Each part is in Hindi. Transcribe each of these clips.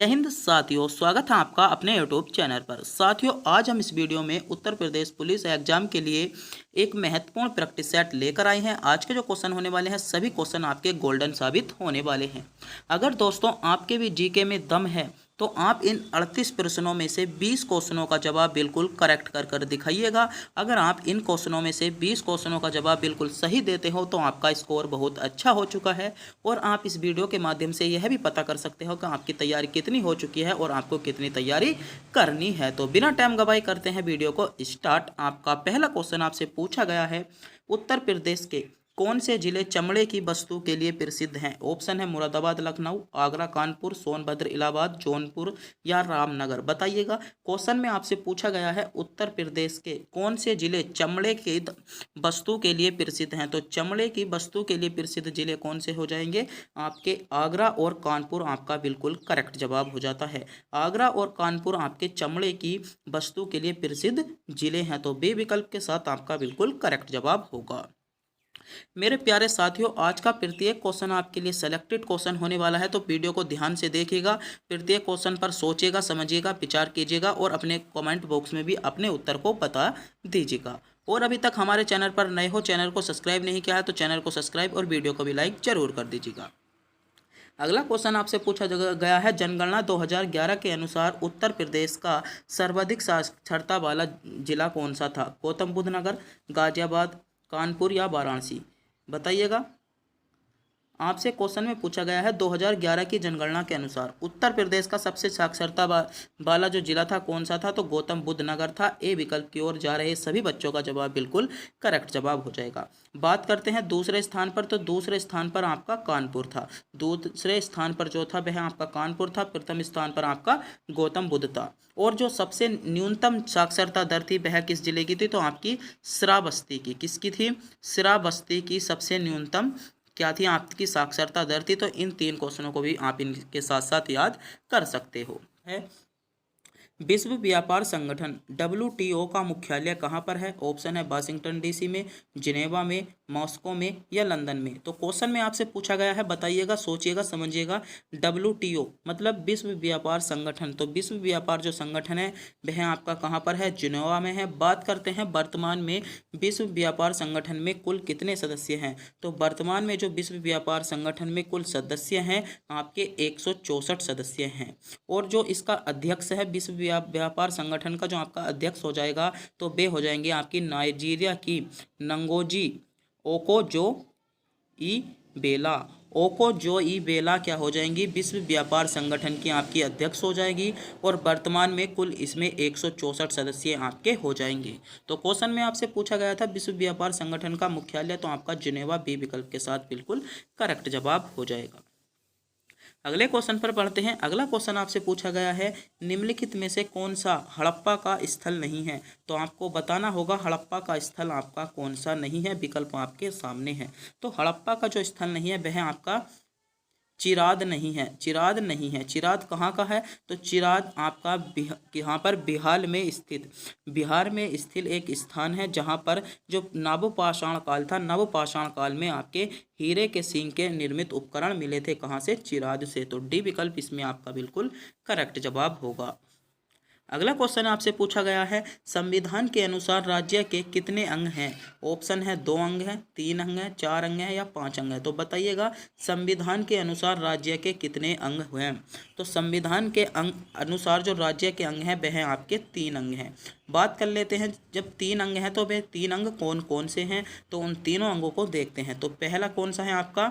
जय हिंद साथियों, स्वागत है आपका अपने यूट्यूब चैनल पर। साथियों, आज हम इस वीडियो में उत्तर प्रदेश पुलिस एग्जाम के लिए एक महत्वपूर्ण प्रैक्टिस सेट लेकर आए हैं। आज के जो क्वेश्चन होने वाले हैं सभी क्वेश्चन आपके गोल्डन साबित होने वाले हैं। अगर दोस्तों आपके भी जीके में दम है तो आप इन 38 प्रश्नों में से 20 क्वेश्चनों का जवाब बिल्कुल करेक्ट कर दिखाइएगा। अगर आप इन क्वेश्चनों में से 20 क्वेश्चनों का जवाब बिल्कुल सही देते हो तो आपका स्कोर बहुत अच्छा हो चुका है और आप इस वीडियो के माध्यम से यह भी पता कर सकते हो कि आपकी तैयारी कितनी हो चुकी है और आपको कितनी तैयारी करनी है। तो बिना टाइम गवाई करते हैं वीडियो को स्टार्ट। आपका पहला क्वेश्चन आपसे पूछा गया है, उत्तर प्रदेश के कौन से जिले चमड़े की वस्तु के लिए प्रसिद्ध हैं? ऑप्शन है मुरादाबाद, लखनऊ, आगरा, कानपुर, सोनभद्र, इलाहाबाद, जौनपुर या रामनगर। बताइएगा। क्वेश्चन में आपसे पूछा गया है उत्तर प्रदेश के कौन से जिले चमड़े की वस्तु के लिए प्रसिद्ध हैं। तो चमड़े की वस्तु के लिए प्रसिद्ध जिले कौन से हो जाएंगे? आपके आगरा और कानपुर आपका बिल्कुल करेक्ट जवाब हो जाता है। आगरा और कानपुर आपके चमड़े की वस्तु के लिए प्रसिद्ध जिले हैं। तो बे विकल्प के साथ आपका बिल्कुल करेक्ट जवाब होगा। मेरे प्यारे साथियों, आज का प्रत्येक क्वेश्चन आपके लिए सेलेक्टेड क्वेश्चन होने वाला है, तो वीडियो को ध्यान से देखिएगा। प्रत्येक क्वेश्चन पर सोचिएगा, समझिएगा, विचार कीजिएगा और अपने कमेंट बॉक्स में भी अपने उत्तर को बता दीजिएगा। और अभी तक हमारे चैनल पर नए हो, चैनल को सब्सक्राइब नहीं किया है तो चैनल को सब्सक्राइब और वीडियो को भी लाइक जरूर कर दीजिएगा। अगला क्वेश्चन आपसे पूछा गया है, जनगणना 2011 के अनुसार उत्तर प्रदेश का सर्वाधिक साक्षरता वाला जिला कौन सा था? गौतम बुद्ध नगर, गाजियाबाद, कानपुर या वाराणसी। बताइएगा। आपसे क्वेश्चन में पूछा गया है 2011 की जनगणना के अनुसार उत्तर प्रदेश का सबसे साक्षरता वाला जो जिला था कौन सा था? तो गौतम बुद्ध नगर था। ए विकल्प की ओर जा रहे सभी बच्चों का जवाब बिल्कुल करेक्ट जवाब हो जाएगा। बात करते हैं दूसरे स्थान पर, तो दूसरे स्थान पर आपका कानपुर था। दूसरे स्थान पर जो था वह आपका कानपुर था। प्रथम स्थान पर आपका गौतम बुद्ध था। और जो सबसे न्यूनतम साक्षरता दर थी वह किस जिले की थी? तो आपकी श्रावस्ती की। किसकी थी? श्रावस्ती की सबसे न्यूनतम क्या थी? आपकी साक्षरता दर थी। तो इन तीन क्वेश्चनों को भी आप इनके साथ साथ याद कर सकते हो। है विश्व व्यापार संगठन WTO का मुख्यालय कहाँ पर है? ऑप्शन है वाशिंगटन DC में, जिनेवा में, मॉस्को में या लंदन में। तो क्वेश्चन में आपसे पूछा गया है, बताइएगा, सोचिएगा, समझिएगा। WTO मतलब विश्व व्यापार संगठन। तो विश्व व्यापार जो संगठन है वह आपका कहाँ पर है? जिनेवा में है। बात करते हैं वर्तमान में विश्व व्यापार संगठन में कुल कितने सदस्य हैं? तो वर्तमान में जो विश्व व्यापार संगठन में कुल सदस्य हैं आपके 164 सदस्य हैं। और जो इसका अध्यक्ष है विश्व व्यापार संगठन का, जो आपका अध्यक्ष हो जाएगा तो वे हो जाएंगे आपकी नाइजीरिया की नंगोजी ओकोजो ई बेला। ओकोजो ई बेला क्या हो जाएंगी? विश्व व्यापार संगठन की आपकी अध्यक्ष हो जाएगी। और वर्तमान में कुल इसमें 164 सदस्य आपके हो जाएंगे। तो क्वेश्चन में आपसे पूछा गया था विश्व व्यापार संगठन का मुख्यालय, तो आपका जिनेवा बी विकल्प के साथ बिल्कुल करेक्ट जवाब हो जाएगा। अगले क्वेश्चन पर पढ़ते हैं। अगला क्वेश्चन आपसे पूछा गया है, निम्नलिखित में से कौन सा हड़प्पा का स्थल नहीं है? तो आपको बताना होगा हड़प्पा का स्थल आपका कौन सा नहीं है। विकल्प आपके सामने है। तो हड़प्पा का जो स्थल नहीं है वह आपका चिराद नहीं है। चिराद नहीं है। चिराद कहाँ का है? तो चिराद आपका यहाँ पर बिहार में स्थित एक स्थान है जहाँ पर जो नवपाषाण काल था, नवपाषाण काल में आपके हीरे के सींग के निर्मित उपकरण मिले थे। कहाँ से? चिराद से। तो डी विकल्प इसमें आपका बिल्कुल करेक्ट जवाब होगा। अगला क्वेश्चन आपसे पूछा गया है, संविधान के अनुसार राज्य के कितने अंग हैं? ऑप्शन है 2 अंग हैं, 3 अंग हैं, 4 अंग हैं या 5 अंग हैं। तो बताइएगा, संविधान के अनुसार राज्य के कितने अंग हैं? तो संविधान के अनुसार जो राज्य के अंग हैं वह आपके 3 अंग हैं। बात कर लेते हैं, जब 3 अंग हैं तो वे 3 अंग कौन कौन से हैं? तो उन तीनों अंगों को देखते हैं। तो पहला कौन सा है आपका?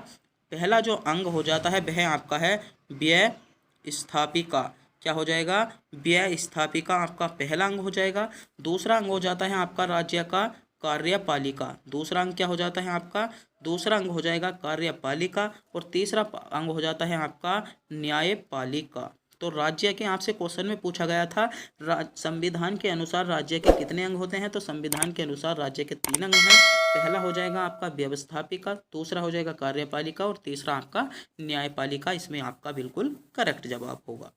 पहला जो अंग हो जाता है वह आपका है व्यय स्थापिका। क्या हो जाएगा? व्यय स्थापिका आपका पहला अंग हो जाएगा। दूसरा अंग हो जाता है आपका राज्य का कार्यपालिका। दूसरा अंग क्या हो जाता है आपका? दूसरा अंग हो जाएगा कार्यपालिका। और तीसरा अंग हो जाता है आपका न्यायपालिका। तो राज्य के आपसे क्वेश्चन में पूछा गया था संविधान के अनुसार राज्य के कितने अंग होते हैं? तो संविधान के अनुसार राज्य के 3 अंग हैं। पहला हो जाएगा आपका व्यवस्थापिका, दूसरा हो जाएगा कार्यपालिका और तीसरा आपका न्यायपालिका। इसमें आपका बिल्कुल करेक्ट जवाब होगा।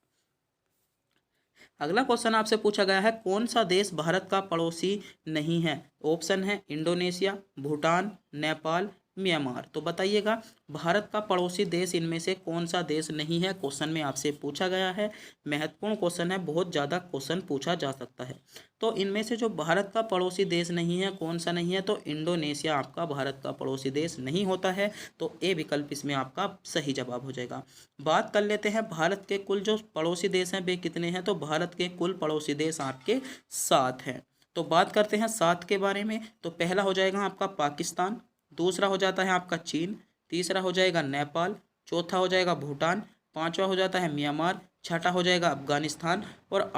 अगला क्वेश्चन आपसे पूछा गया है, कौन सा देश भारत का पड़ोसी नहीं है? ऑप्शन है इंडोनेशिया, भूटान, नेपाल, म्यांमार। तो बताइएगा भारत का पड़ोसी देश इनमें से कौन सा देश नहीं है, क्वेश्चन में आपसे पूछा गया है। महत्वपूर्ण क्वेश्चन है, बहुत ज़्यादा क्वेश्चन पूछा जा सकता है। तो इनमें से जो भारत का पड़ोसी देश नहीं है, कौन सा नहीं है, तो इंडोनेशिया आपका भारत का पड़ोसी देश नहीं होता है। तो ए विकल्प इसमें आपका सही जवाब हो जाएगा। बात कर लेते हैं भारत के कुल जो पड़ोसी देश हैं वे कितने हैं, तो भारत के कुल पड़ोसी देश आपके 7 हैं। तो बात करते हैं 7 के बारे में। तो पहला हो जाएगा आपका पाकिस्तान, दूसरा हो जाता है आपका चीन, तीसरा हो जाएगा नेपाल, चौथा हो जाएगा भूटान, पांचवा हो जाता है म्यांमार, छठा हो जाएगा अफगानिस्तान और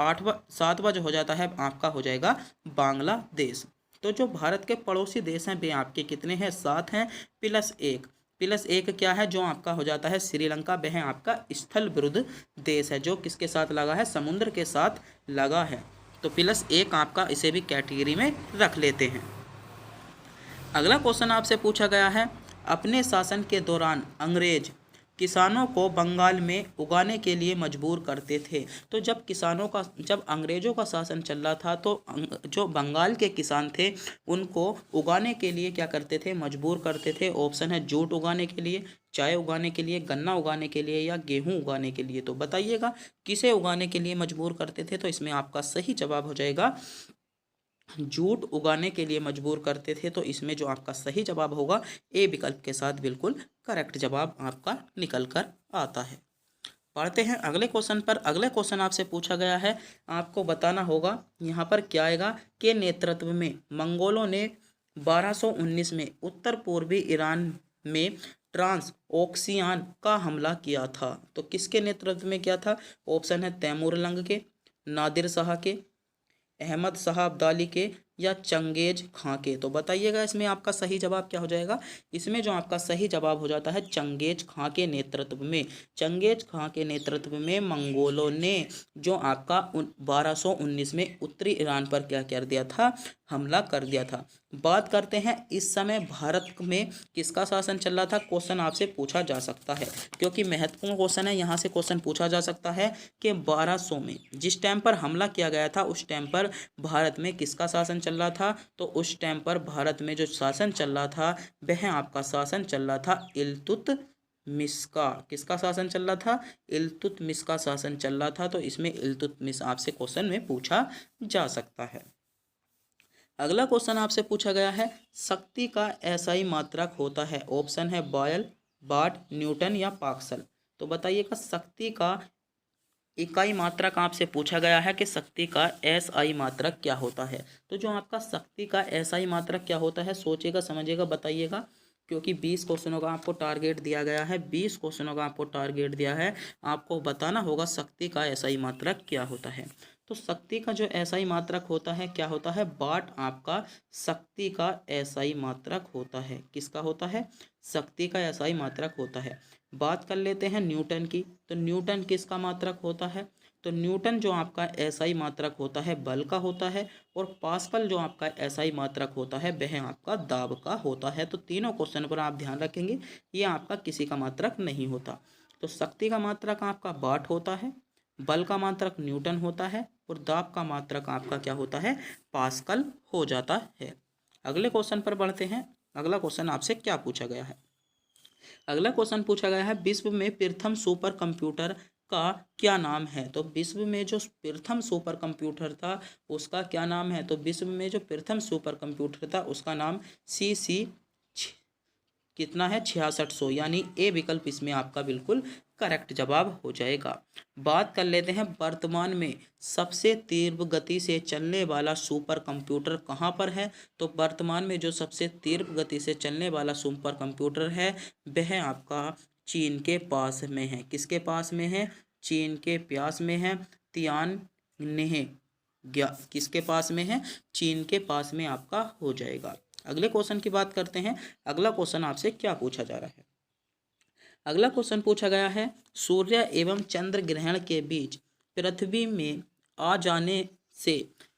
सातवां जो हो जाता है आपका हो जाएगा बांग्लादेश। तो जो भारत के पड़ोसी देश हैं वे आपके कितने हैं, 7 हैं +1। +1 क्या है, जो आपका हो जाता है श्रीलंका, वह आपका स्थल विरुद्ध देश है जो किसके साथ लगा है, समुद्र के साथ लगा है। तो +1 आपका इसे भी कैटेगरी में रख लेते हैं। अगला क्वेश्चन आपसे पूछा गया है, अपने शासन के दौरान अंग्रेज किसानों को बंगाल में उगाने के लिए मजबूर करते थे। तो जब अंग्रेजों का शासन चल रहा था तो जो बंगाल के किसान थे उनको उगाने के लिए क्या करते थे, मजबूर करते थे। ऑप्शन है जूट उगाने के लिए, चाय उगाने के लिए, गन्ना उगाने के लिए या गेहूं उगाने के लिए। तो बताइएगा किसे उगाने के लिए मजबूर करते थे, तो इसमें आपका सही जवाब हो जाएगा जूट उगाने के लिए मजबूर करते थे। तो इसमें जो आपका सही जवाब होगा ए विकल्प के साथ बिल्कुल करेक्ट जवाब आपका निकल कर आता है। पढ़ते हैं अगले क्वेश्चन पर। अगले क्वेश्चन आपसे पूछा गया है, आपको बताना होगा यहाँ पर क्या आएगा, के नेतृत्व में मंगोलों ने 1219 में उत्तर पूर्वी ईरान में ट्रांस ओक्सियान का हमला किया था। तो किसके नेतृत्व में किया था, ऑप्शन है तैमूर लंग के, नादिर शाह के, अहमद शाह अब्दाली के या चंगेज खां के। तो बताइएगा इसमें आपका सही जवाब क्या हो जाएगा। इसमें जो आपका सही जवाब हो जाता है चंगेज खां के नेतृत्व में। चंगेज खां के नेतृत्व में मंगोलों ने जो आपका 1219 में उत्तरी ईरान पर क्या कर दिया था, हमला कर दिया था। बात करते हैं इस समय भारत में किसका शासन चल रहा था, क्वेश्चन आपसे पूछा जा सकता है क्योंकि महत्वपूर्ण क्वेश्चन है। यहाँ से क्वेश्चन पूछा जा सकता है कि 1200 में जिस टाइम पर हमला किया गया था उस टाइम पर भारत में किसका शासन चल रहा था। तो उस टाइम पर भारत में जो शासन चल रहा था वह आपका शासन चल रहा था इल्तुतमिश का। किसका शासन चल रहा था, इल्तुतमिश का शासन चल रहा था। तो इसमें इल्तुतमिश आपसे क्वेश्चन में पूछा जा सकता है। अगला क्वेश्चन आपसे पूछा गया है, शक्ति का एसआई मात्रक होता है। ऑप्शन है बॉयल, वाट, न्यूटन या पास्कल। तो बताइएगा शक्ति का इकाई मात्रक आपसे पूछा गया है कि शक्ति का एसआई मात्रक क्या होता है। तो जो आपका शक्ति का एसआई मात्रक क्या होता है, सोचिएगा समझिएगा बताइएगा, क्योंकि 20 क्वेश्चनों का आपको टारगेट दिया गया है। 20 क्वेश्चनों का आपको टारगेट दिया है, आपको बताना होगा शक्ति का एसआई मात्रक क्या होता है। तो शक्ति का जो एसआई मात्रक होता है क्या होता है, वाट आपका शक्ति का एसआई मात्रक होता है। किसका होता है, शक्ति का एसआई मात्रक होता है। बात कर लेते हैं न्यूटन की। तो न्यूटन किसका मात्रक होता है, तो न्यूटन जो आपका एसआई मात्रक होता है बल का होता है। और पास्कल जो आपका एसआई मात्रक होता है वह आपका दाब का होता है। तो तीनों क्वेश्चन पर आप ध्यान रखेंगे, ये आपका किसी का मात्रक नहीं होता। तो शक्ति का मात्रक आपका वाट होता है, बल का मात्रक न्यूटन होता है और दाब का मात्रक आपका क्या होता है, पास्कल हो जाता है। अगले क्वेश्चन पर बढ़ते हैं। अगला क्वेश्चन आपसे क्या पूछा गया है। अगला क्वेश्चन पूछा गया है, विश्व में प्रथम सुपर कंप्यूटर का क्या नाम है। तो विश्व में जो प्रथम सुपर कंप्यूटर था उसका क्या नाम है। तो विश्व में जो प्रथम सुपर कंप्यूटर था उसका नाम CC कितना है 6600, यानी ए विकल्प इसमें आपका बिल्कुल करेक्ट जवाब हो जाएगा। बात कर लेते हैं वर्तमान में सबसे तीव्र गति से चलने वाला सुपर कंप्यूटर कहाँ पर है। तो वर्तमान में जो सबसे तीव्र गति से चलने वाला सुपर कंप्यूटर है वह आपका चीन के पास में है। किसके पास में है, चीन के पास में है, तियानन्हे किसके पास में है, चीन के पास में आपका हो जाएगा। अगले क्वेश्चन की बात करते हैं। अगला क्वेश्चन आपसे क्या पूछा जा रहा है। अगला क्वेश्चन पूछा गया है, सूर्य एवं चंद्र ग्रहण के बीच पृथ्वी में आ जाने से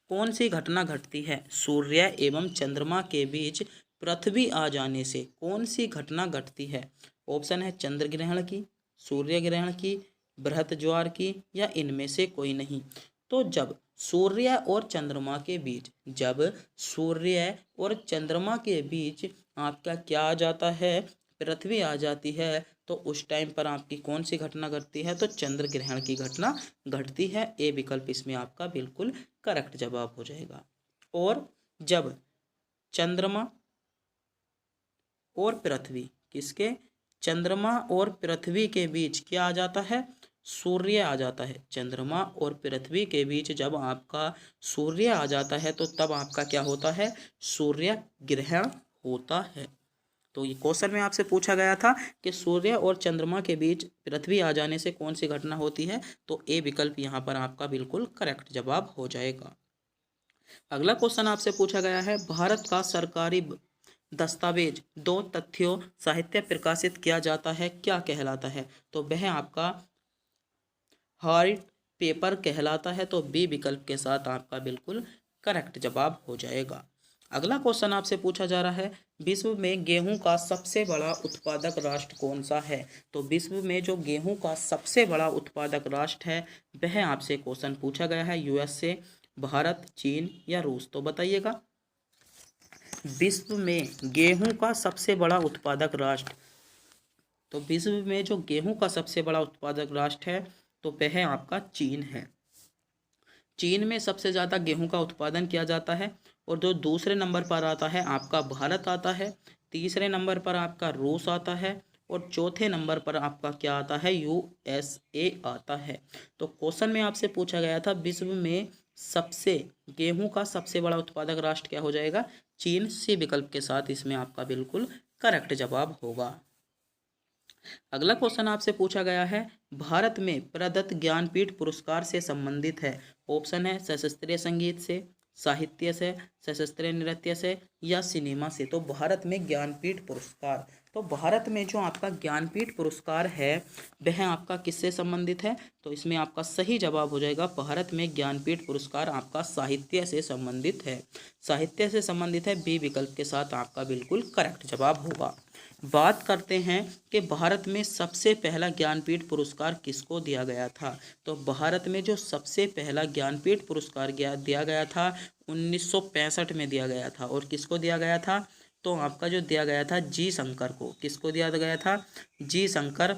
कौन सी घटना घटती है। सूर्य एवं चंद्रमा के बीच पृथ्वी आ जाने से कौन सी घटना घटती है। ऑप्शन है चंद्र ग्रहण की, सूर्य ग्रहण की, बृहत ज्वार की या इनमें से कोई नहीं। तो जब सूर्य और चंद्रमा के बीच, जब सूर्य और चंद्रमा के बीच आपका क्या आ जाता है, पृथ्वी आ जाती है, तो उस टाइम पर आपकी कौन सी घटना घटती है, तो चंद्र ग्रहण की घटना घटती है। ए विकल्प इसमें आपका बिल्कुल करेक्ट जवाब हो जाएगा। और जब चंद्रमा और पृथ्वी, किसके, चंद्रमा और पृथ्वी के बीच क्या आ जाता है, सूर्य आ जाता है। चंद्रमा और पृथ्वी के बीच जब आपका सूर्य आ जाता है तो तब आपका क्या होता है, सूर्य ग्रहण होता है। तो ये क्वेश्चन में आपसे पूछा गया था कि सूर्य और चंद्रमा के बीच पृथ्वी आ जाने से कौन सी घटना होती है, तो ए विकल्प यहाँ पर आपका बिल्कुल करेक्ट जवाब हो जाएगा। अगला क्वेश्चन आपसे पूछा गया है, भारत का सरकारी दस्तावेज दो तथ्यों साहित्य प्रकाशित किया जाता है, क्या कहलाता है, तो वह आपका हार्ड पेपर कहलाता है। तो बी विकल्प के साथ आपका बिल्कुल करेक्ट जवाब हो जाएगा। अगला क्वेश्चन आपसे पूछा जा रहा है, विश्व में गेहूं का सबसे बड़ा उत्पादक राष्ट्र कौन सा है, तो विश्व में जो गेहूं का सबसे बड़ा उत्पादक राष्ट्र है वह आपसे क्वेश्चन पूछा गया है, यूएसए, भारत, चीन या रूस, तो बताइएगा। विश्व में गेहूं का सबसे बड़ा उत्पादक राष्ट्र, तो विश्व में जो गेहूं का सबसे बड़ा उत्पादक राष्ट्र है तो वह आपका चीन है। चीन में सबसे ज़्यादा गेहूं का उत्पादन किया जाता है। और जो दूसरे नंबर पर आता है आपका भारत आता है, तीसरे नंबर पर आपका रूस आता है, और चौथे नंबर पर आपका क्या आता है, यूएसए आता है। तो क्वेश्चन में आपसे पूछा गया था विश्व में सबसे गेहूं का सबसे बड़ा उत्पादक राष्ट्र क्या हो जाएगा, चीन। सी विकल्प के साथ इसमें आपका बिल्कुल करेक्ट जवाब होगा। अगला क्वेश्चन आपसे पूछा गया है, भारत में प्रदत्त ज्ञानपीठ पुरस्कार से संबंधित है। ऑप्शन है सशस्त्रीय संगीत से, साहित्य से, सशस्त्रीय नृत्य से या सिनेमा से। तो भारत में ज्ञानपीठ पुरस्कार, तो भारत में जो आपका ज्ञानपीठ पुरस्कार है वह आपका किससे संबंधित है, तो इसमें आपका सही जवाब हो जाएगा, भारत में ज्ञानपीठ पुरस्कार आपका साहित्य से संबंधित है। साहित्य से संबंधित है, बी विकल्प के साथ आपका बिल्कुल करेक्ट जवाब होगा। बात करते हैं कि भारत में सबसे पहला ज्ञानपीठ पुरस्कार किसको दिया गया था, तो भारत में जो सबसे पहला ज्ञानपीठ पुरस्कार दिया गया था 1965 में दिया गया था। और किसको दिया गया था, तो आपका जो दिया गया था जी शंकर को। किसको दिया गया था, जी शंकर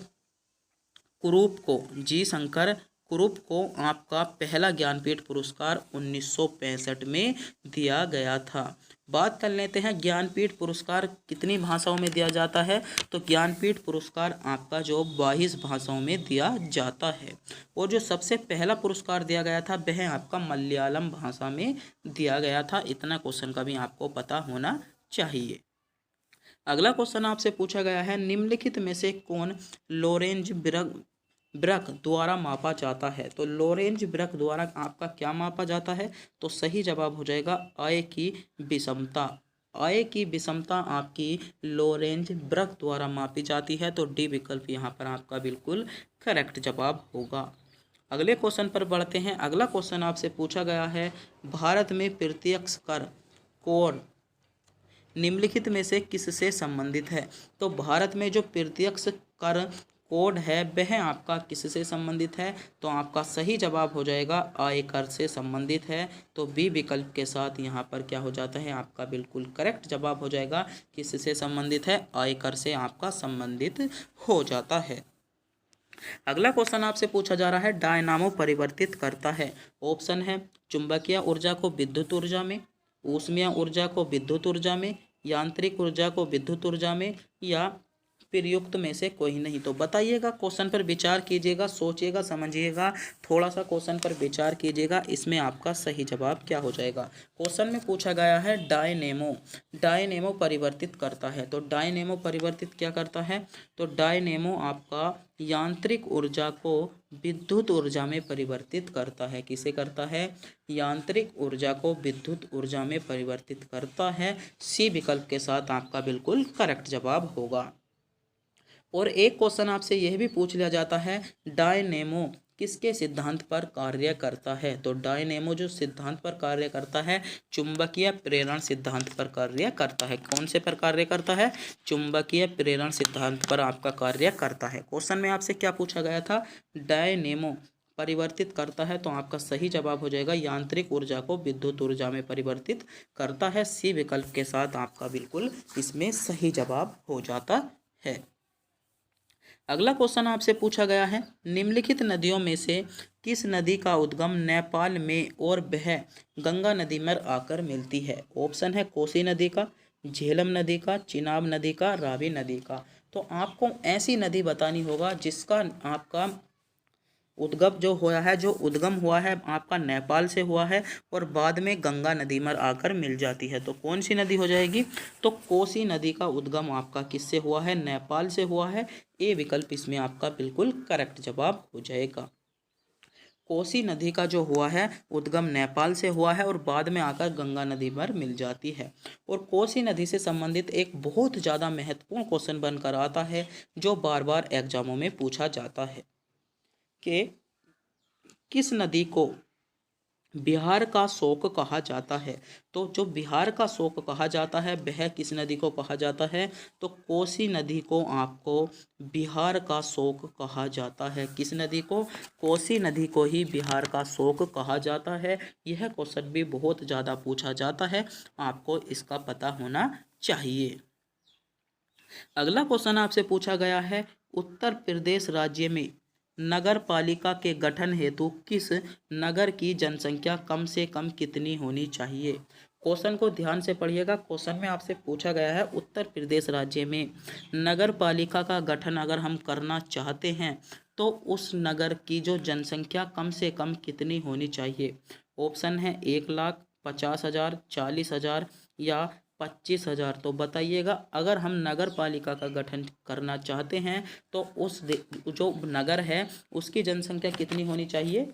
कुरूप को। जी शंकर कुरूप को आपका पहला ज्ञानपीठ पुरस्कार 1965 में दिया गया था। बात कर लेते हैं ज्ञानपीठ पुरस्कार कितनी भाषाओं में दिया जाता है, तो ज्ञानपीठ पुरस्कार आपका जो 22 भाषाओं में दिया जाता है। और जो सबसे पहला पुरस्कार दिया गया था वह आपका मलयालम भाषा में दिया गया था। इतना क्वेश्चन का भी आपको पता होना चाहिए। अगला क्वेश्चन आपसे पूछा गया है, निम्नलिखित में से कौन लोरेंज वृत्त द्वारा मापा जाता है, तो लोरेंज वृत्त द्वारा आपका क्या मापा जाता है, तो सही जवाब हो जाएगा आय की विषमता। आय की विषमता आपकी लोरेंज वृत्त द्वारा मापी जाती है। तो डी विकल्प यहाँ पर आपका बिल्कुल करेक्ट जवाब होगा। अगले क्वेश्चन पर बढ़ते हैं। अगला क्वेश्चन आपसे पूछा गया है, भारत में प्रत्यक्ष कर कोड निम्नलिखित में से किससे संबंधित है, तो भारत में जो प्रत्यक्ष कर कोड है वह आपका किससे संबंधित है, तो आपका सही जवाब हो जाएगा आयकर से संबंधित है। तो बी विकल्प के साथ यहाँ पर क्या हो जाता है, आपका बिल्कुल करेक्ट जवाब हो जाएगा, किससे संबंधित है, आयकर से आपका संबंधित हो जाता है। अगला क्वेश्चन आपसे पूछा जा रहा है, डायनामो परिवर्तित करता है। ऑप्शन है चुंबकीय ऊर्जा को विद्युत ऊर्जा में, ऊष्मीय ऊर्जा को विद्युत ऊर्जा में, यांत्रिक ऊर्जा को विद्युत ऊर्जा में या प्रयुक्त में से कोई नहीं। तो बताइएगा, क्वेश्चन पर विचार कीजिएगा, सोचिएगा, समझिएगा, थोड़ा सा क्वेश्चन पर विचार कीजिएगा, इसमें आपका सही जवाब क्या हो जाएगा। क्वेश्चन में पूछा गया है डायनेमो परिवर्तित करता है। तो डायनेमो परिवर्तित क्या करता है, तो डायनेमो आपका यांत्रिक ऊर्जा को विद्युत ऊर्जा में परिवर्तित करता है। किसे करता है, यांत्रिक ऊर्जा को विद्युत ऊर्जा में परिवर्तित करता है। सी विकल्प के साथ आपका बिल्कुल करेक्ट जवाब होगा। और एक क्वेश्चन आपसे यह भी पूछ लिया जाता है, डायनेमो किसके सिद्धांत पर कार्य करता है, तो डायनेमो जो सिद्धांत पर कार्य करता है, चुंबकीय प्रेरण सिद्धांत पर कार्य करता है। कौन से पर कार्य करता है, चुंबकीय प्रेरण सिद्धांत पर आपका कार्य करता है। क्वेश्चन में आपसे क्या पूछा गया था, डायनेमो परिवर्तित करता है, तो आपका सही जवाब हो जाएगा यांत्रिक ऊर्जा को विद्युत ऊर्जा में परिवर्तित करता है। सी विकल्प के साथ आपका बिल्कुल इसमें सही जवाब हो जाता है। अगला क्वेश्चन आपसे पूछा गया है, निम्नलिखित नदियों में से किस नदी का उद्गम नेपाल में और वह गंगा नदी में आकर मिलती है? ऑप्शन है कोसी नदी का, झेलम नदी का, चिनाब नदी का, रावी नदी का। तो आपको ऐसी नदी बतानी होगा जिसका आपका उद्गम हुआ है आपका नेपाल से हुआ है और बाद में गंगा नदी में आकर मिल जाती है। तो कौन सी नदी हो जाएगी? तो कोसी नदी का उद्गम आपका किससे हुआ है? नेपाल से हुआ है। ए विकल्प इसमें आपका बिल्कुल करेक्ट जवाब हो जाएगा। कोसी नदी का जो हुआ है उद्गम नेपाल से हुआ है और बाद में आकर गंगा नदी पर मिल जाती है। और कोसी नदी से संबंधित एक बहुत ज़्यादा महत्वपूर्ण क्वेश्चन बनकर आता है जो बार बार एग्जामों में पूछा जाता है कि किस नदी को बिहार का शोक कहा जाता है? तो जो बिहार का शोक कहा जाता है वह किस नदी को कहा जाता है? तो कोसी नदी को आपको बिहार का शोक कहा जाता है। किस नदी को? कोसी नदी को ही बिहार का शोक कहा जाता है। यह क्वेश्चन भी बहुत ज़्यादा पूछा जाता है, आपको इसका पता होना चाहिए। अगला क्वेश्चन आपसे पूछा गया है, उत्तर प्रदेश राज्य में नगर पालिका के गठन हेतु किस नगर की जनसंख्या कम से कम कितनी होनी चाहिए? क्वेश्चन को ध्यान से पढ़िएगा। क्वेश्चन में आपसे पूछा गया है उत्तर प्रदेश राज्य में नगर पालिका का गठन अगर हम करना चाहते हैं तो उस नगर की जो जनसंख्या कम से कम कितनी होनी चाहिए? ऑप्शन है 1,00,000, 50,000, 40,000 या 25,000। तो बताइएगा, अगर हम नगर पालिका का गठन करना चाहते हैं तो जो नगर है उसकी जनसंख्या कितनी होनी चाहिए?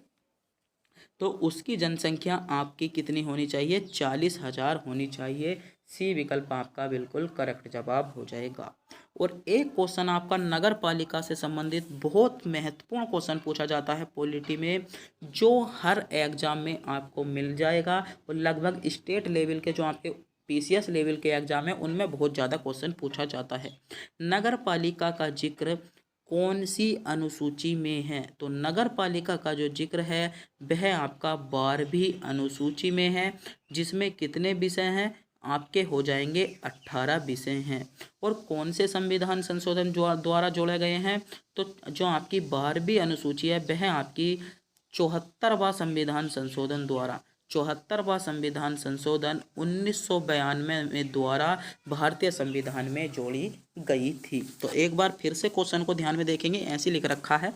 तो उसकी जनसंख्या आपकी कितनी होनी चाहिए? 40,000 होनी चाहिए। सी विकल्प आपका बिल्कुल करेक्ट जवाब हो जाएगा। और एक क्वेश्चन आपका नगर पालिका से संबंधित बहुत महत्वपूर्ण क्वेश्चन पूछा जाता है पॉलिटी में, जो हर एग्जाम में आपको मिल जाएगा और लगभग स्टेट लेवल के जो आपके पीसीएस लेवल के एग्जाम है उनमें बहुत ज़्यादा क्वेश्चन पूछा जाता है। नगर पालिका का जिक्र कौन सी अनुसूची में है? तो नगर पालिका का जो जिक्र है वह आपका 12वीं अनुसूची में है, जिसमें कितने विषय हैं? आपके हो जाएंगे 18 विषय हैं। और कौन से संविधान संशोधन द्वारा जोड़े गए हैं? तो जो आपकी 12वीं अनुसूची है वह आपकी 74वां संविधान संशोधन द्वारा 74वां संविधान संशोधन 1992 में द्वारा भारतीय संविधान में जोड़ी गई थी। तो एक बार फिर से क्वेश्चन को ध्यान में देखेंगे, ऐसे लिख रखा है।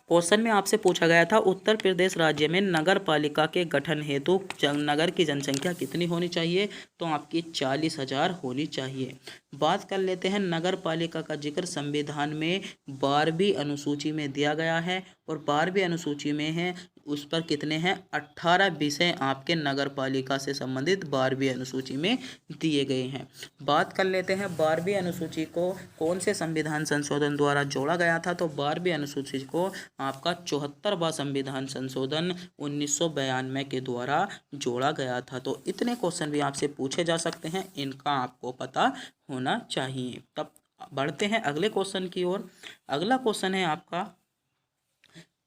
क्वेश्चन में आपसे पूछा गया था उत्तर प्रदेश राज्य में नगर पालिका के गठन हेतु नगर की जनसंख्या कितनी होनी चाहिए? तो आपकी 40,000 होनी चाहिए। बात कर लेते हैं, नगर पालिका का जिक्र संविधान में 12वीं अनुसूची में दिया गया है और 12वीं अनुसूची में है उस पर कितने हैं? 18 विषय आपके नगर पालिका से संबंधित 12वीं अनुसूची में दिए गए हैं। बात कर लेते हैं 12वीं अनुसूची को कौन से संविधान संशोधन द्वारा जोड़ा गया था? तो 12वीं अनुसूची को आपका 74वां संविधान संशोधन 1992 के द्वारा जोड़ा गया था। तो इतने क्वेश्चन भी आपसे पूछे जा सकते हैं, इनका आपको पता होना चाहिए। तब बढ़ते हैं अगले क्वेश्चन की ओर। अगला क्वेश्चन है आपका,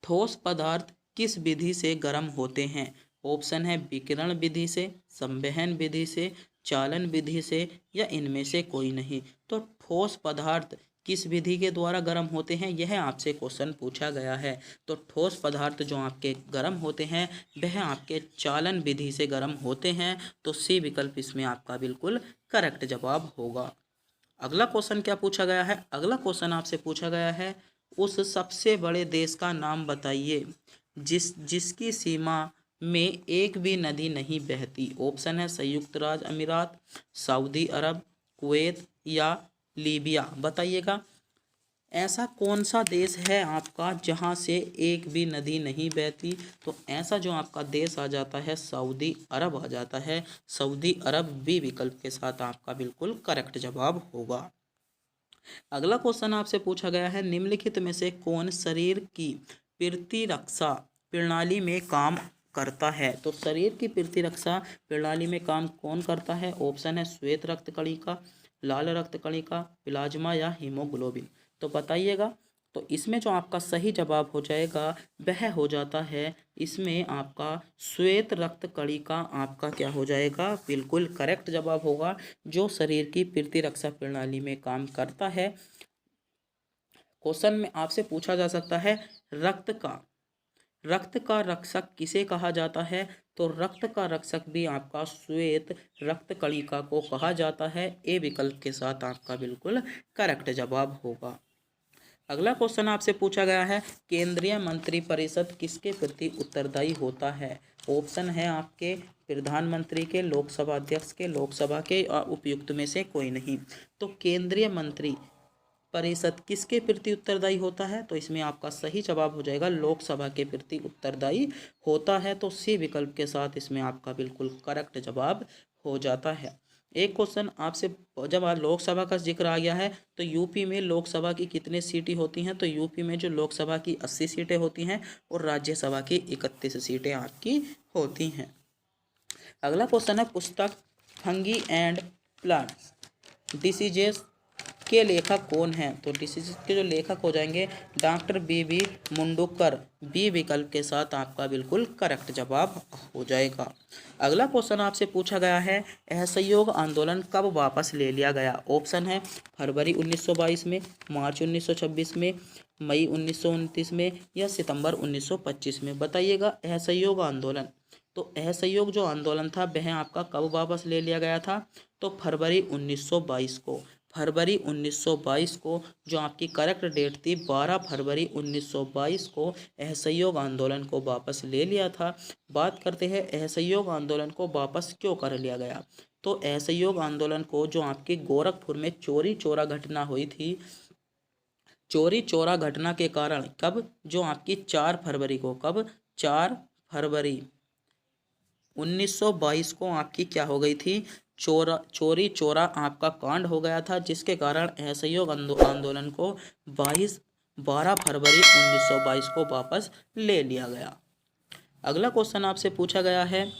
ठोस पदार्थ किस विधि से गर्म होते हैं? ऑप्शन है विकिरण विधि से, संवहन विधि से, चालन विधि से या इनमें से कोई नहीं। तो ठोस पदार्थ किस विधि के द्वारा गर्म होते हैं, यह आपसे क्वेश्चन पूछा गया है। तो ठोस पदार्थ जो आपके गर्म होते हैं वह आपके चालन विधि से गर्म होते हैं। तो सी विकल्प इसमें आपका बिल्कुल करेक्ट जवाब होगा। अगला क्वेश्चन क्या पूछा गया है? अगला क्वेश्चन आपसे पूछा गया है, उस सबसे बड़े देश का नाम बताइए जिसकी सीमा में एक भी नदी नहीं बहती। ऑप्शन है संयुक्त राज्य अमीरात, सऊदी अरब, कुवैत या लीबिया। बताइएगा, ऐसा कौन सा देश है आपका जहां से एक भी नदी नहीं बहती? तो ऐसा जो आपका देश आ जाता है सऊदी अरब आ जाता है। सऊदी अरब बी विकल्प के साथ आपका बिल्कुल करेक्ट जवाब होगा। अगला क्वेश्चन आपसे पूछा गया है, निम्नलिखित में से कौन शरीर की प्रतिरक्षा प्रणाली में काम करता है? तो शरीर की प्रतिरक्षा प्रणाली में काम कौन करता है? ऑप्शन है श्वेत रक्त कणिका, लाल रक्त कणिका, प्लाज्मा या हीमोग्लोबिन। तो बताइएगा, तो इसमें जो आपका सही जवाब हो जाएगा वह हो जाता है, इसमें आपका श्वेत रक्त कणिका आपका क्या हो जाएगा, बिल्कुल करेक्ट जवाब होगा, जो शरीर की प्रतिरक्षा प्रणाली में काम करता है। क्वेश्चन में आपसे पूछा जा सकता है रक्त का रक्षक किसे कहा जाता है, तो रक्त का रक्षक भी आपका श्वेत रक्त कणिका को कहा जाता है। ए विकल्प के साथ आपका बिल्कुल करेक्ट जवाब होगा। अगला क्वेश्चन आपसे पूछा गया है, केंद्रीय मंत्रिपरिषद किसके प्रति उत्तरदायी होता है। ऑप्शन है आपके प्रधानमंत्री के, लोकसभा अध्यक्ष के, लोकसभा के और उपयुक्त में से कोई नहीं। तो केंद्रीय मंत्री परिषद किसके प्रति उत्तरदायी होता है, तो इसमें आपका सही जवाब हो जाएगा लोकसभा के प्रति उत्तरदायी होता है। तो सी विकल्प के साथ इसमें आपका बिल्कुल करेक्ट जवाब हो जाता है। एक क्वेश्चन आपसे, जब लोकसभा का जिक्र आ गया है तो यूपी में लोकसभा की कितने सीटें होती हैं, तो यूपी में जो लोकसभा की 80 सीटें होती हैं और राज्यसभा की 31 सीटें आपकी होती हैं। अगला क्वेश्चन है, पुस्तक फंगी एंड प्लांट्स डिसीजेस के लेखक कौन हैं, तो डिसीज के जो लेखक हो जाएंगे डॉक्टर बी मुंडूकर। बी विकल्प के साथ आपका बिल्कुल करेक्ट जवाब हो जाएगा। अगला क्वेश्चन आपसे पूछा गया है, असहयोग आंदोलन कब वापस ले लिया गया। ऑप्शन है फरवरी 1922 में, मार्च 1926 में, मई 1929 में या सितंबर 1925 में। बताइएगा असहयोग आंदोलन, तो असहयोग जो आंदोलन था वह आपका कब वापस ले लिया गया था, तो फरवरी 1922 को। फरवरी 1922 को जो आपकी करेक्ट डेट थी 12 फरवरी 1922 को असहयोग आंदोलन को वापस ले लिया था। बात करते हैं असहयोग आंदोलन को वापस क्यों कर लिया गया, तो असहयोग आंदोलन को जो आपकी गोरखपुर में चोरी चोरा घटना हुई थी, चोरी चोरा घटना के कारण कब, जो आपकी 4 फरवरी को, कब 4 फरवरी 1922 को आपकी क्या हो गई थी, चोरी चोरा आपका कांड हो गया था, जिसके कारण असहयोग आंदोलन को 12 फरवरी 1922 को वापस ले लिया गया। अगला क्वेश्चन आपसे पूछा गया है,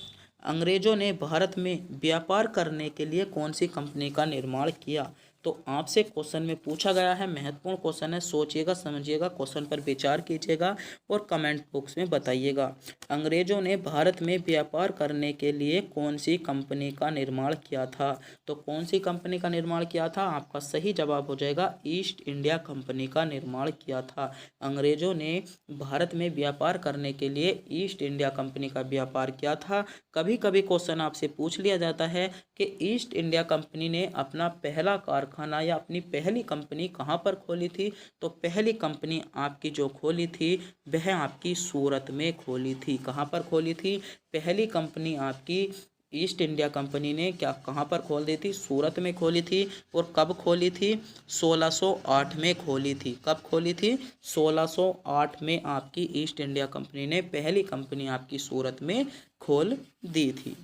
अंग्रेजों ने भारत में व्यापार करने के लिए कौन सी कंपनी का निर्माण किया। तो आपसे क्वेश्चन में पूछा गया है, महत्वपूर्ण क्वेश्चन है, सोचिएगा समझिएगा, क्वेश्चन पर विचार कीजिएगा और कमेंट बॉक्स में बताइएगा। अंग्रेजों ने भारत में व्यापार करने के लिए कौन सी कंपनी का निर्माण किया था, तो कौन सी कंपनी का निर्माण किया था, आपका सही जवाब हो जाएगा ईस्ट इंडिया कंपनी का निर्माण किया था। अंग्रेजों ने भारत में व्यापार करने के लिए ईस्ट इंडिया कंपनी का व्यापार किया था। कभी कभी क्वेश्चन आपसे पूछ लिया जाता है कि ईस्ट इंडिया कंपनी ने अपना पहला कारखाना या अपनी पहली कंपनी कहाँ पर खोली थी, तो पहली कंपनी आपकी जो खोली थी वह आपकी सूरत में खोली थी। कहाँ पर खोली थी, पहली कंपनी आपकी ईस्ट इंडिया कंपनी ने क्या कहाँ पर खोल दी थी, सूरत में खोली थी। और कब खोली थी, 1608 में खोली थी। कब खोली थी, 1608 में आपकी ईस्ट इंडिया कंपनी ने पहली कंपनी आपकी सूरत में खोल दी थी।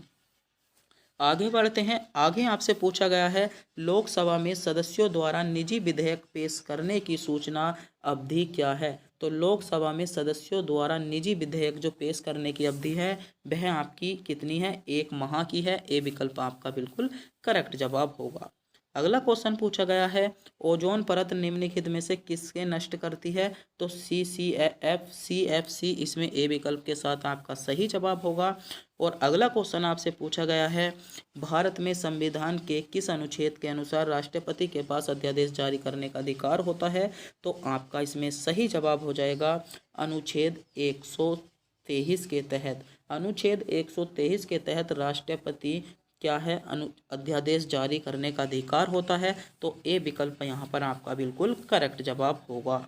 आगे बढ़ते हैं, आगे आपसे पूछा गया है, लोकसभा में सदस्यों द्वारा निजी विधेयक पेश करने की सूचना अवधि क्या है। तो लोकसभा में सदस्यों द्वारा निजी विधेयक जो पेश करने की अवधि है वह आपकी कितनी है, 1 माह की है। ए विकल्प आपका बिल्कुल करेक्ट जवाब होगा। अगला क्वेश्चन पूछा गया है, ओजोन परत निम्नलिखित में से किसके नष्ट करती है, तो CFC इसमें ए विकल्प के साथ आपका सही जवाब होगा। और अगला क्वेश्चन आपसे पूछा गया है, भारत में संविधान के किस अनुच्छेद के अनुसार राष्ट्रपति के पास अध्यादेश जारी करने का अधिकार होता है, तो आपका इसमें सही जवाब हो जाएगा अनुच्छेद 123 के तहत। अनुच्छेद 123 के तहत राष्ट्रपति क्या है, अध्यादेश जारी करने का अधिकार होता है। तो ए विकल्प यहाँ पर आपका बिल्कुल करेक्ट जवाब होगा।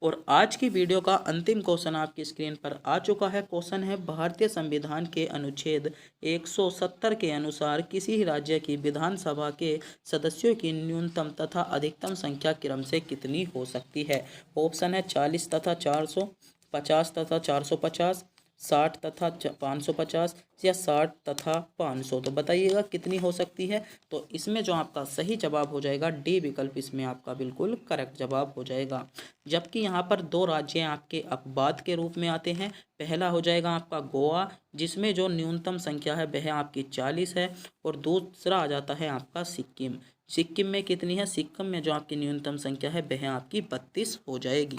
और आज की वीडियो का अंतिम क्वेश्चन आपकी स्क्रीन पर आ चुका है। क्वेश्चन है, भारतीय संविधान के अनुच्छेद 170 के अनुसार किसी राज्य की विधानसभा के सदस्यों की न्यूनतम तथा अधिकतम संख्या क्रम से कितनी हो सकती है। ऑप्शन है 40 तथा 400, 50 तथा 450, 60 तथा 550 या 60 तथा 500। तो बताइएगा कितनी हो सकती है। तो इसमें जो आपका सही जवाब हो जाएगा डी विकल्प, इसमें आपका बिल्कुल करेक्ट जवाब हो जाएगा। जबकि यहाँ पर 2 राज्य आपके अपवाद के रूप में आते हैं। पहला हो जाएगा आपका गोवा, जिसमें जो न्यूनतम संख्या है वह आपकी 40 है, और दूसरा आ जाता है आपका सिक्किम, सिक्किम में कितनी है? सिक्किम में जो आपकी न्यूनतम संख्या है वह आपकी 32 हो जाएगी।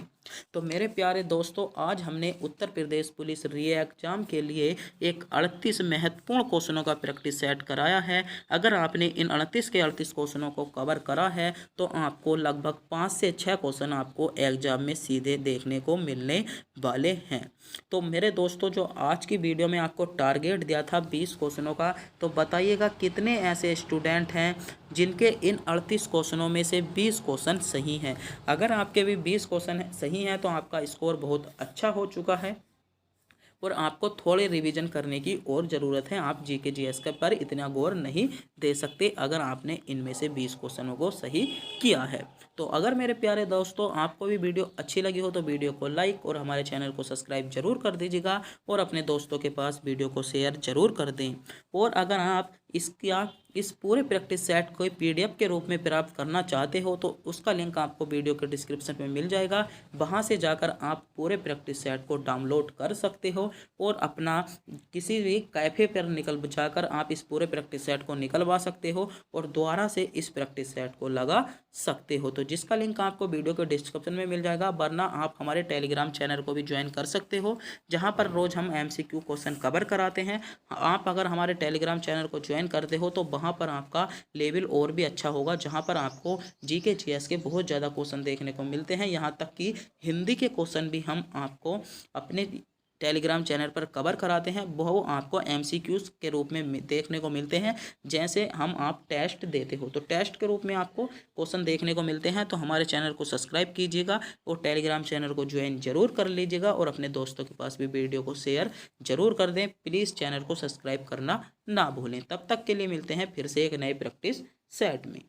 तो मेरे प्यारे दोस्तों, आज हमने उत्तर प्रदेश पुलिस री एग्जाम के लिए एक 38 महत्वपूर्ण क्वेश्चनों का प्रैक्टिस सेट कराया है। अगर आपने इन 38 के 38 क्वेश्चनों को कवर करा है तो आपको लगभग 5 से 6 क्वेश्चन आपको एग्जाम में सीधे देखने को मिलने वाले हैं। तो मेरे दोस्तों, जो आज की वीडियो में आपको टारगेट दिया था 20 क्वेश्चनों का, तो बताइएगा कितने ऐसे स्टूडेंट हैं जिनके इन 38 क्वेश्चनों में से 20 क्वेश्चन सही हैं। अगर आपके भी 20 क्वेश्चन सही हैं तो आपका स्कोर बहुत अच्छा हो चुका है और आपको थोड़े रिवीजन करने की और ज़रूरत है। आप जीके जीएस के पर इतना गौर नहीं दे सकते अगर आपने इनमें से 20 क्वेश्चनों को सही किया है। तो अगर मेरे प्यारे दोस्तों आपको भी वीडियो अच्छी लगी हो तो वीडियो को लाइक और हमारे चैनल को सब्सक्राइब जरूर कर दीजिएगा और अपने दोस्तों के पास वीडियो को शेयर जरूर कर दें। और अगर आप इस पूरे प्रैक्टिस सेट को पीडीएफ के रूप में प्राप्त करना चाहते हो तो उसका लिंक आपको वीडियो के डिस्क्रिप्शन में मिल जाएगा। वहां से जाकर आप पूरे प्रैक्टिस सेट को डाउनलोड कर सकते हो और अपना किसी भी कैफ़े पर निकल जाकर आप इस पूरे प्रैक्टिस सेट को निकलवा सकते हो और दोबारा से इस प्रैक्टिस सेट को लगा सकते हो। तो जिसका लिंक आपको वीडियो के डिस्क्रिप्शन में मिल जाएगा, वरना आप हमारे टेलीग्राम चैनल को भी ज्वाइन कर सकते हो जहां पर रोज़ हम MCQ क्वेश्चन कवर कराते हैं। आप अगर हमारे टेलीग्राम चैनल को ज्वाइन करते हो तो वहां पर आपका लेवल और भी अच्छा होगा, जहां पर आपको जीके जीएस के बहुत ज़्यादा क्वेश्चन देखने को मिलते हैं। यहाँ तक कि हिंदी के क्वेश्चन भी हम आपको अपने टेलीग्राम चैनल पर कवर कराते हैं, वो आपको MCQs के रूप में देखने को मिलते हैं। जैसे आप टेस्ट देते हो तो टेस्ट के रूप में आपको क्वेश्चन देखने को मिलते हैं। तो हमारे चैनल को सब्सक्राइब कीजिएगा और टेलीग्राम चैनल को ज्वाइन जरूर कर लीजिएगा और अपने दोस्तों के पास भी वीडियो को शेयर जरूर कर दें। प्लीज़ चैनल को सब्सक्राइब करना ना भूलें। तब तक के लिए मिलते हैं फिर से एक नए प्रैक्टिस सेट में।